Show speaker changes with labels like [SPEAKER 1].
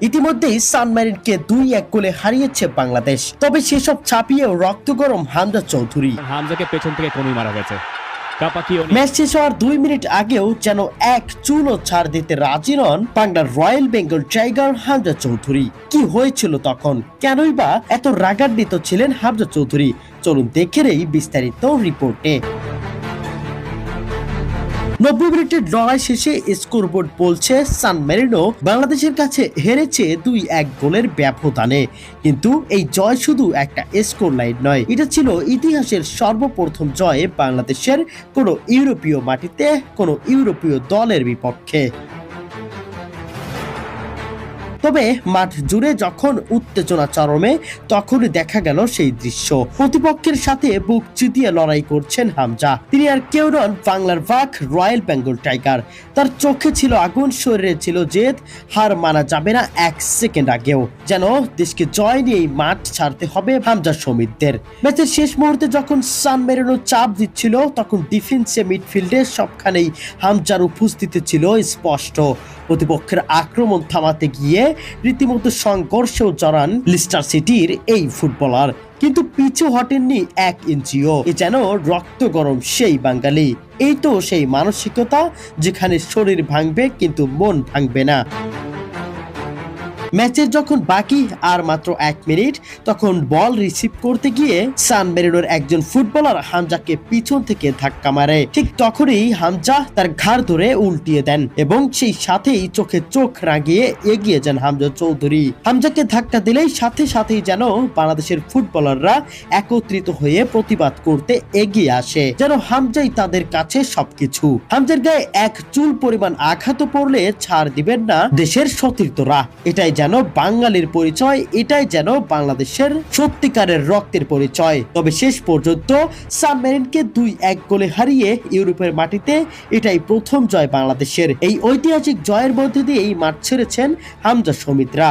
[SPEAKER 1] ইতিমধ্যেই সান মেরিনকে 2-1 গোলে হারিয়েছে বাংলাদেশ। তবে সেসব ছাপিয়েও রক্ত গরম হামজা চৌধুরী।
[SPEAKER 2] হামজাকে পেছন থেকে কোণে মারা হয়েছে।
[SPEAKER 1] ম্যাচ শেষ হওয়ার 2 মিনিট আগেও যেন এক চুলও ছাড় দিতে রাজি নন বাংলার রয়্যাল বেঙ্গল টাইগার হামজা চৌধুরী। কি হয়েছিল তখন? কেনই বা এত রাগান্বিত ছিলেন হামজা চৌধুরী? চলুন দেখে নেই বিস্তারিত রিপোর্টে। 90 মিনিটের লড়াই শেষে স্কোরবোর্ড বলছে সান মেরিনো বাংলাদেশের কাছে হেরেছে 2-1 গোলের ব্যবধানে। কিন্তু এই জয় শুধু একটা স্কোর লাইন নয়, এটা ছিল ইতিহাসের সর্বপ্রথম জয় বাংলাদেশের কোনো ইউরোপীয় মাটিতে কোনো ইউরোপীয় দলের বিপক্ষে। তবে মাঠ জুড়ে যখন উত্তেজনা চরমে, তখনই দেখা গেল সেই দৃশ্য। প্রতিপক্ষের সাথে বুক চিতিয়ে লড়াই করছেন হামজা। তিনি আর কেউ নন বাংলার বাঘ রয়্যাল বেঙ্গল টাইগার। তার চোখে ছিল আগুন, শরীরে ছিল জেদ। হার মানা যাবে না এক সেকেন্ড আগেও। যেন দেশকে জয় নিয়েই মাঠ ছাড়তে হবে হামজা সমিতদের। ম্যাচের শেষ মুহূর্তে যখন সান মেরিনো চাপ দিচ্ছিল, তখন ডিফেন্সে মিডফিল্ডে সবখানেই হামজার উপস্থিতি ছিল স্পষ্ট। প্রতিপক্ষের আক্রমণ থামাতে গিয়ে রীতিমতো সংঘর্ষেও জড়ান লিস্টার সিটির এই ফুটবলার, কিন্তু পিছু হটেননি 1 ইঞ্চিও। এ যেন রক্ত গরম সেই বাঙালি। এই তো সেই মানসিকতা, যেখানে শরীর ভাঙবে কিন্তু মন ভাঙবে না। ম্যাচের যখন বাকি আর মাত্র 1 মিনিট, তখন বল রিসিভ করতে গিয়ে সান মেরিনোর একজন ফুটবলার হামজাকে পিছন থেকে ধাক্কা মারে। ঠিক তখনই হামজা তার ঘাড় ধরে উল্টিয়ে দেন এবং সেই সাথেই চোখে চোখ রাগিয়ে এগিয়ে যান হামজা চৌধুরী। হামজাকে ধাক্কা দিলেই সাথে সাথেই যেন বাংলাদেশের ফুটবলাররা একত্রিত হয়ে প্রতিবাদ করতে এগিয়ে আসে, যেন হামজাই তাদের কাছে সবকিছু। হামজার গায়ে এক চুল পরিমাণ আঘাত পড়লে ছাড় দিবেন না দেশের সতীর্থরা। এটাই যেন বাঙালির পরিচয়, এটাই যেন বাংলাদেশের সত্যিকারের রক্তের পরিচয়। তবে শেষ পর্যন্ত সান মেরিনকে 2-1 গোলে হারিয়ে ইউরোপের মাটিতে এটাই প্রথম জয় বাংলাদেশের। এই ঐতিহাসিক জয়ের মধ্যে দিয়ে এই মাঠ ছেড়েছেন হামজা সমিতরা।